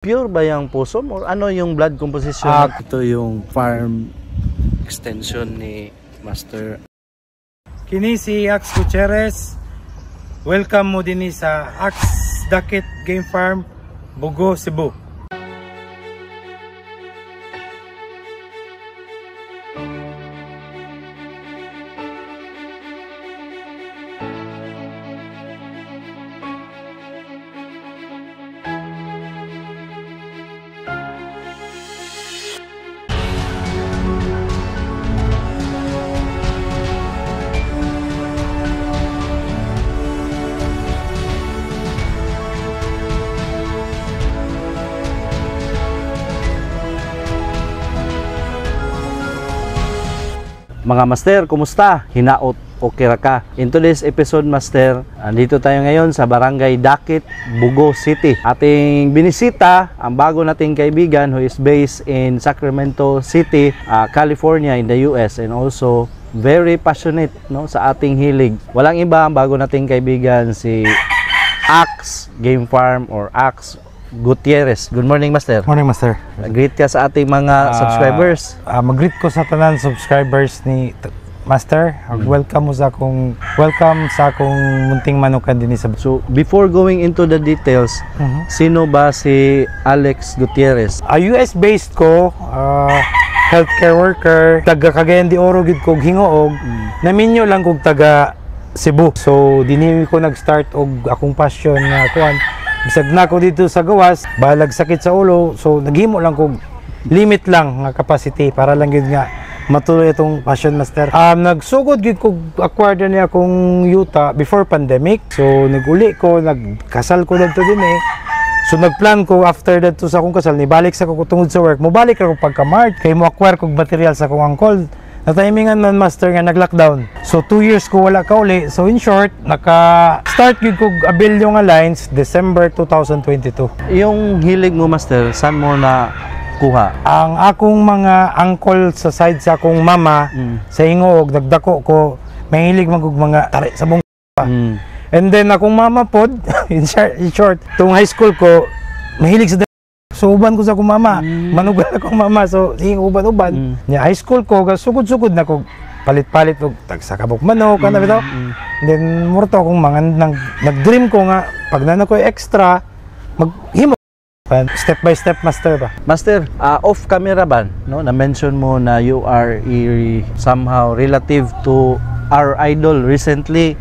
Pure ba yung possum or ano yung blood composition? Ito yung farm extension ni Master. Kini si Ax Gutierrez. Welcome mo din sa Ax Dakit Game Farm, Bugo, Cebu. Mga master, kumusta? Hinaot o kira ka? In today's episode, master, andito tayo ngayon sa Barangay Dakit, Bugo City. Ating binisita ang bago nating kaibigan who is based in Sacramento City, California in the US, and also very passionate, no, sa ating hilig. Walang iba ang bago nating kaibigan, si Ax Game Farm or Ax Gutierrez. Good morning, Master. Morning, Master. Greet ka sa ating mga subscribers. Mag-greet ko sa tanan subscribers ni Master. Welcome sa akong munting manukan din sa. So, before going into the details, sino ba si Alex Gutierrez? US based ko, healthcare worker, taga Cagayan de Oro gid kog hingoog. Naminyo lang kog taga Cebu. So, dinhi ko nag-start og akong passion nga kuan. Bisag na ko dito sa gawas, balag sakit sa ulo, so naghimo lang kog limit lang nga capacity para lang gid nga matuloy itong passion, Master. Nagsugod gid kog acquired niya akong yuta before pandemic. So naguli ko, nagkasal ko dito din eh. So nagplan ko after that to sa akong kasal, nibalik sa ko tungod sa work. Mobalik ako pagka March kay mo acquire kog material sa akong uncle. Na timingan man, Master, nga nag-lockdown. So 2 years ko wala ka uli. So in short, naka-start yun kog Abelio nga lines December 2022. Yung hilig mo, Master, saan mo na kuha? Ang akong mga uncle sa side sa akong mama sa Hingoog, nagdako ko, mahilig magug mga tari sa bong And then akong mama pod, in short, tung high school ko, mahilig sa so uban ko sa akong mama, manugal akong mama, so hing uban-uban. High school ko, sugod-sugod na ko, palit-palit og tagsakabok manok, kana bitaw. Then murto akong mga nag-dream ko nga pag na ko extra maghimo step by step, Master ba. Master, off camera ba, no? Na-mention mo na you are somehow relative to our idol recently,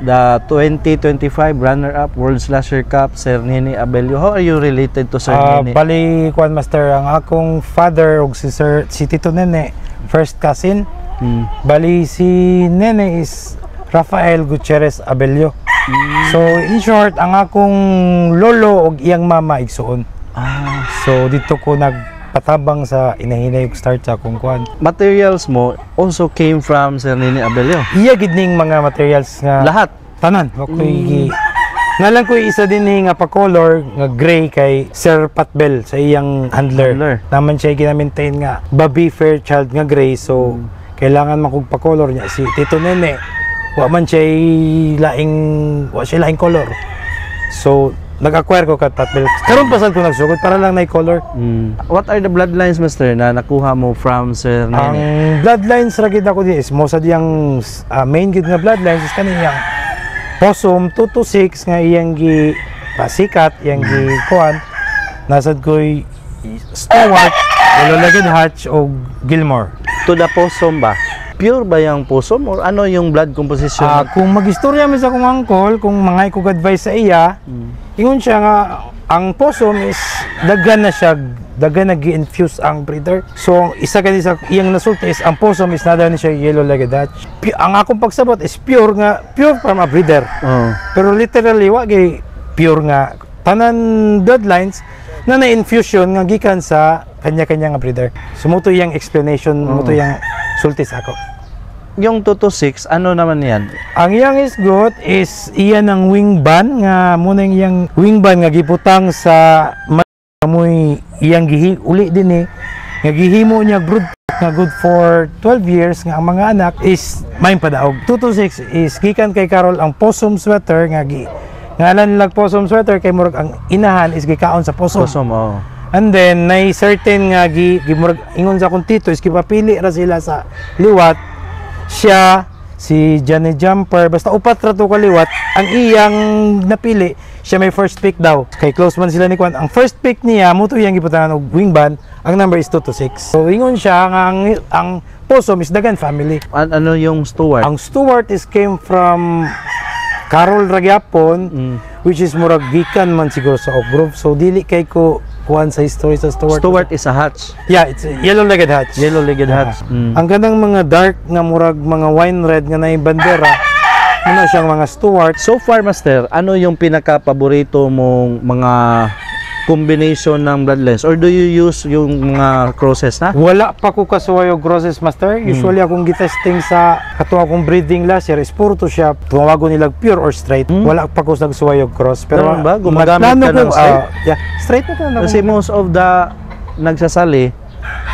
the 2025 runner-up World Slasher Cup, Sir Nene Abelio. How are you related to Sir Nene? Bali, kuan, Master, ang akong father og si Tito Nene, first cousin. Bali, si Nene is Rafael Gutierrez Abelio. So, in short, ang akong lolo og iyang mama igsuon. So, dito ko nagpatabang sa inahinay og start sa akong kuan. Materials mo also came from Sir Nene Abelio? Iya gid ning mga materials nga lahat tanan. Nalang ko isa din nga pa-color nga gray kay Sir Patbel sa iyang handler. Naman siya gina-maintain nga Bobby Fairchild nga gray, so kailangan makog pa-color niya. Si Tito Nene wa siya laing color. So nag-acquire ko kat Patbel. Karon pa sad ko nagsugod para lang na color. What are the bloodlines, Master, na nakuha mo from Sir Nene? Ang bloodlines ra gid ako di is mo sa diyang main gid nga bloodlines is kaniyang Possum 226 nga iyang gi pasikat, iyang gi kuan. Nasad ko'y Stewart, Yellow-legged Hatch o Gilmore. To the possum ba? Pure ba yung possum or ano yung blood composition? Kung mag-istorya mi sa akong uncle, kung mangay kog advice sa iya, ingon siya nga ang possum is daghan na gi-infuse ang breeder. So isa kani sa iyang nasulti is ang possum is nada ni siya Yellow-legged Hatch. Ang akong pagsabot is pure from a breeder. Pero literally wa gi pure nga tanan bloodlines na na-infusion nga gikan sa kanya-kanya nga breeder. So muto iyang explanation, muto iyang sulti sa ako. Yung 226, ano naman yan? Ang iyang is good is iyan ang wing band nga muna iyang wing band nga giputang sa amoy iyang uli din nga gihimo niya brood nga good for 12 years nga ang mga anak is may padaog. 226 is gikan kay Carol ang possum sweater nga Ngalan lang possum sweater kay murag ang inahan is gikaon sa possum. Possum, oh. And then nay certain nga murag ingon sa akong tito is gipapili ra sila sa liwat. Siya si Johnny Jumper basta upat ra to kaliwat ang iyang napili siya may first pick daw kay close man sila ni Kwan ang first pick niya mo to iyang giputanan og wingban ang number is 226 so ingon siya nga ang possum is Dagan family. Ano yung Stewart? Ang Stewart is came from Carol Ragyapon which is murag gikan man siguro sa Oak Grove so dili kay ko kuan sa history sa Stewart. Stewart is a hatch. Yeah, it's a yellow-legged hatch. Yellow-legged hatch. Ang kanang mga dark nga murag mga wine red nga nay bandera muna siyang mga Stewart. So far, Master, ano yung pinaka-paborito mong mga combination ng bloodlines? Or do you use yung mga crosses na? Wala pa ko kasuwayo crosses, Master. Usually akong gitesting sa katuwa kong breeding last year is puro to siya. Tumawago nila pure or straight. Wala pa ko nagsuwayo cross. Pero ganun ba? Gumagamit ka ng straight? Yeah, straight na to. Kasi most of the nagsasali,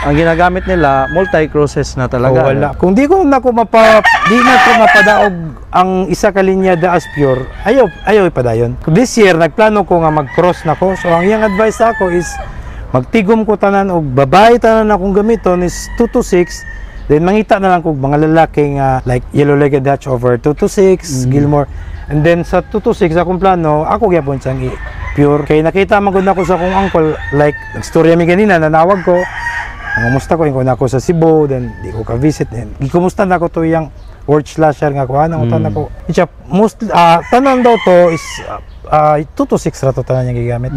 ang ginagamit nila, multi-crosses na talaga. Wala. Kung di na ko mapadaog ang isa ka linya da as pure, ayaw ipadayon. This year, nagplano ko nga mag-cross na ko. So, ang iyang advice ako is, magtigom ko tanan o babae tanan akong gamiton is 226. Then, mangita na lang kong mga lalaki nga like yellow-legged hatch over 226, Gilmore. And then, sa 226, akong plano, ako gyapon siyang pure. Kaya nakita magod na ko sa akong uncle, like, nagstorya mi ganina, nanawag ko. Kumusta ko, ingon ako sa Cebu, then di ko ka-visit. Gikumusta na ko to yung word slasher nga ko, anong utan ako. Most, tanan daw to is 226 rato tanan yung gigamit.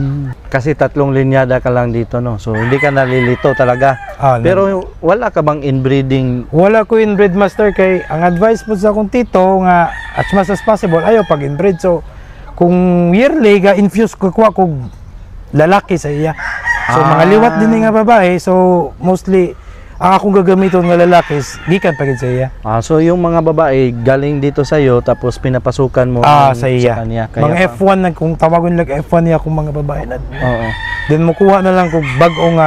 Kasi 3 linyada ka lang dito, no? So, hindi ka nalilito talaga. Pero wala ka bang inbreeding? Wala ko inbreed, Master, kay ang advice po sa akong tito nga as much as possible, ayaw pag inbreed. So, kung yearly, infuse ko kuha ko lalaki sa iya. So, mga liwat din nga babae. So, mostly, ang akong gagamiton nga lalaki is gikan pagid sa iya. So, yung mga babae, galing dito sa iyo, tapos pinapasukan mo sa iya. Kanya. Mga F1 na, kung tawagon lang F1 niya kung mga babae na. Oo. Then, makuha na lang kung bagong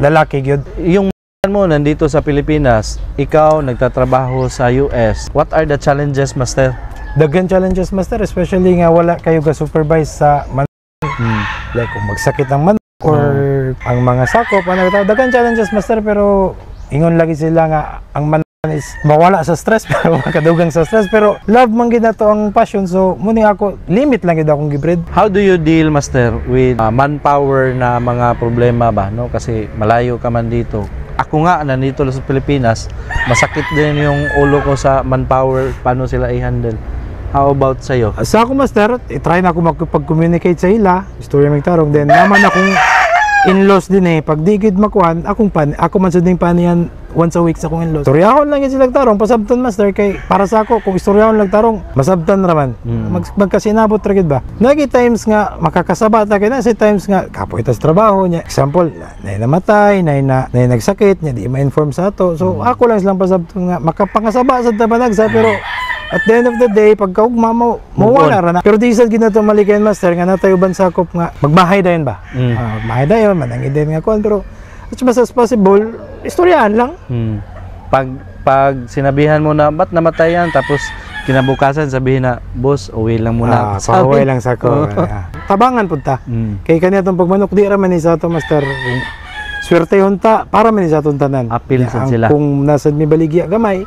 lalaki yun. Yung mo nandito sa Pilipinas, ikaw nagtatrabaho sa US. What are the challenges, Master? Daghan challenges, Master, especially nga wala kayo ga-supervise sa like kung magsakit ng manok or ang mga sakop, daghan challenges, Master, pero ingon lagi sila nga ang manok is mawala sa stress pero makadugang sa stress pero love man gid nato ang passion so muni ako limit lang gid akong gibreed. How do you deal, Master, with manpower na mga problema ba, no? Kasi malayo ka man dito. Ako nga nandito sa Pilipinas, masakit din yung ulo ko sa manpower, paano sila i-handle. How about sa'yo? Sa ako, Master, try na ako makipag-communicate sa ila, istorya magtarong, then naman akong in-laws din pag di gid makuhan, ako man sa ding paniyan once a week sa akong in-laws. Istoryahon lang yun sila tarong, pasabtan, Master, kay para sa ako, kung istoryahon lang tarong, masabtan raman. Magkasinabot ra gid ba? Nagi times nga, makakasaba ta kay na, si times nga, kapoy tas trabaho niya. Example, nay namatay, nay nagsakit, niya di ma-inform sa ato. So, ako lang silang pasabtan nga, makapangasaba sa tabanagsa, pero at the end of the day, pagkaugma mo, mawala ra na. Pero di sad ginato malikayan, Master, nga natay uban sakop nga magbahay dayon ba? Magbahay dayon, manangin din nga kuan, pero as much as possible, istoryahan lang. Pag sinabihan mo na ba't namatay yan, tapos kinabukasan sabihin na, boss, uwi lang muna. Pauwi lang sa ko. Tabangan punta. Kay kanya itong pagmanok, di raman ni sa ito, Master. Swerte hunta, para man ni sa itong tanan. Appeal sa sila. Kung nasa may baligya gamay,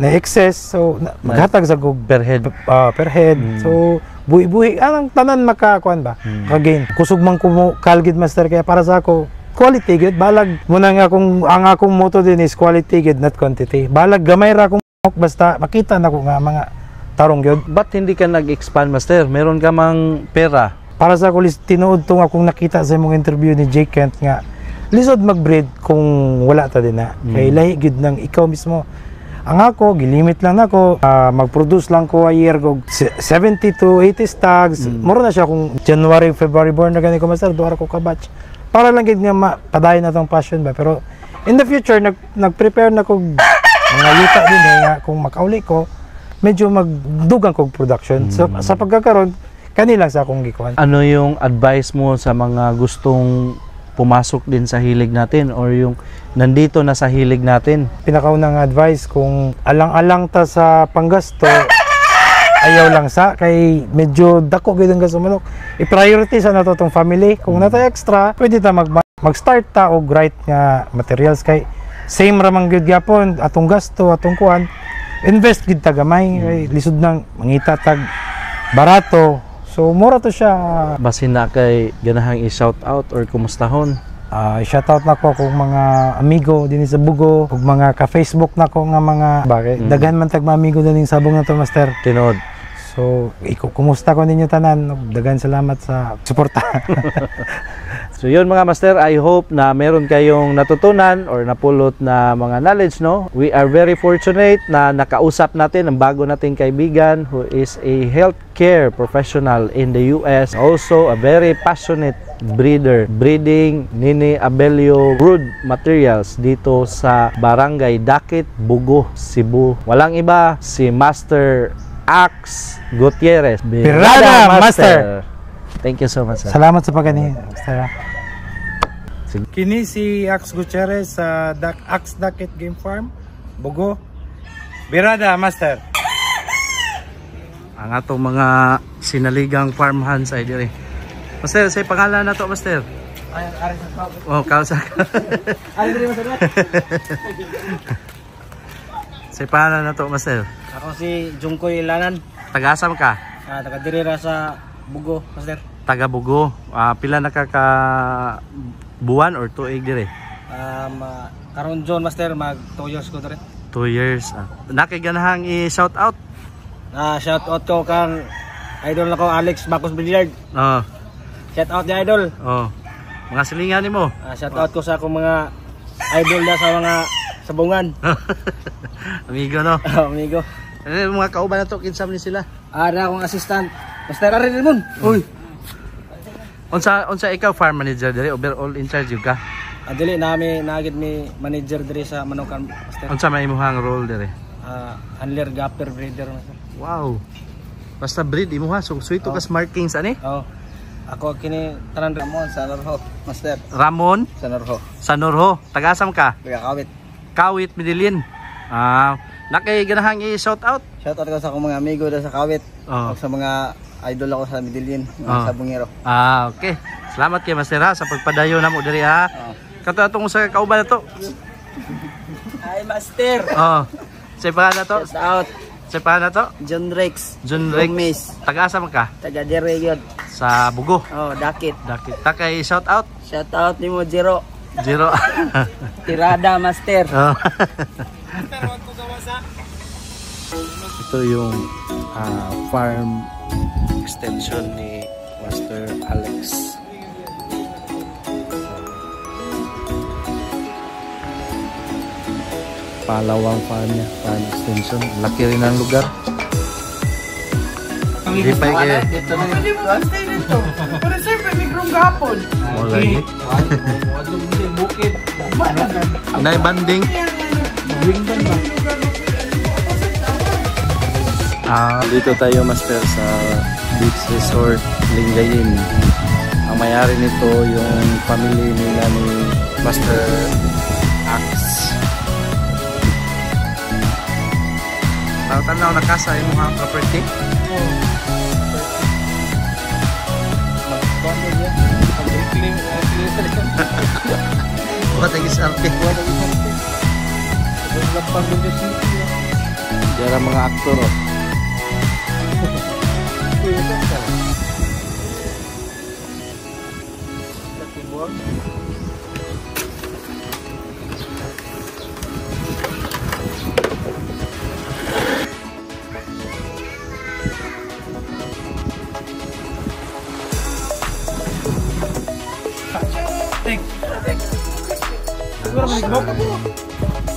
na excess, so maghatag sa per head. Per head. So, buhi-buhi, anong tanan makakuan ba? Again, kusog man ko kalgid, Master, kaya para sa ako, quality gid balag muna nga ang akong motto din is quality gid not quantity. Balag gamay ra akong basta makita nako nga mga tarong gyud. Ba't hindi ka nag-expand, Master? Meron ka mang pera. Para sa ako tinuod tong akong nakita sa imong interview ni Jake Kent nga lisod mag-breed kung wala ta din na. Kay lahi gid nang ikaw mismo. Ang ako gilimit lang nako mag-produce lang ko a year og 70 to 80 stags. Mura na siya kung January, February born na gani ko, Master, duha ko ka batch. Para lang gid nga padayon na tong passion ba, pero in the future nag-prepare na ko mga yuta din nga kung makauli ko medyo magdugang kog production. So sa pagkakaroon kanilang sa akong gikuan. Ano yung advice mo sa mga gustong pumasok din sa hilig natin or yung nandito na sa hilig natin? Pinakaunang advice, kung alang-alang ta sa panggasto, ayaw lang sa kay medyo dako gyud ang manok. I-priority sa nato tong family. Kung nato extra, pwede ta mag-start ta og right nga materials kay same ra man gyud gyapon atong gasto, atong kuan. Invest gid ta gamay kay lisod nang mangita tag barato. So mura to siya. Basin na kay ganahang i-shout out or kumustahon. Shoutout na ko kung mga amigo din sa Bugo, ug mga ka-Facebook na ko nga mga daghan man tag mga amigo din sa Sabong na to, master. Tinod. So, kumusta ko ninyo tanan? Daghan salamat sa suporta. So yun mga master, I hope na meron kayong natutunan or napulot na mga knowledge, no? We are very fortunate na nakausap natin ang bago nating kaibigan who is a healthcare professional in the US. Also a very passionate breeder, breeding Nini Abelio brood materials dito sa Barangay Dakit, Bugo, Cebu. Walang iba, si Master Ax Gutierrez. Birada Master! Thank you so much, sir. Salamat sa pagani, Master. Kini si Ax Gutierrez sa Ax Dakit Game Farm, Bugo. Birada Master. Ang atong mga sinaligang farm hands ay dire. Master, say pangalan na to, Master. Ay, ari sa tao. Oh, kausa. Ari dire, Master. Say pangalan na to, Master. Ako si Jungkoy Ilanan, Tagasam ka? taga diri ra sa Bugo, Master. Taga Bugo. Pila na ka buwan or tuig dire? Karon John, Master, mag 2 years ko diri. 2 years. Nakiganahang i-shout out. Shout out ko kang idol na ko, Alex Bacos Billiard. Oh. Shout out ni idol. Oh. Mga silingan nimo. Shout out ko sa akong mga idol na sa mga sabungan. Amigo, no? Amigo. Mga kauban na to, kinsam ni sila. Ara akong assistant, Master Arin Rimon. Uy. Unsa ikaw farm manager dire, overall in charge ka? Dili nami nagid mi manager diri sa Manukan, Master. Unsa may imong role dire? Handler gapper breeder, Master. Wow. Basta breed imo ha, so suito kas markings ani? Oh. Ako kini tanan Ramon sa Norho, Master. Ramon Sa Norho. sa Norho. Tagasam ka? Kawit. Kawit, Medellin. Nakiganahang i-shout out. Shout out ko sa akong mga amigo da sa Kawit. Oh. O sa mga idol ako sa Medellin, Oh. sa Bungero. Okay. Salamat kay Master ha, sa pagpadayo namo diri ha. Kato atong sa kauban na to. Hi, Master. Oh. Say pa na to. Shout out Say pa na to. John Rex. John Rex. Miss. Tagasam ka? Taga dire yun. Sa Bugo. Oh, Dakit. Dakit. Takay shout out. Shout out ni mo Jero. Zero. Tirada, Master. Oh. Ito yung farm extension ni Master Alex. Palawang farm niya, farm extension. Laki rin ang lugar. Hindi pa kayo. Dito na Pwede mo mag-stay dito. Pero siyempre, may grong gapon. Wala ni. bukid. Inay banding. Dito tayo, Master, sa beach resort Lingayen. Ang mayari nito yung family nila ni Master Ax. Tanaw na kasa yung mga property. What ang isarte? Diyan ang mga aktor, oh. Siguro, may gawin ka po.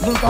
Doon ka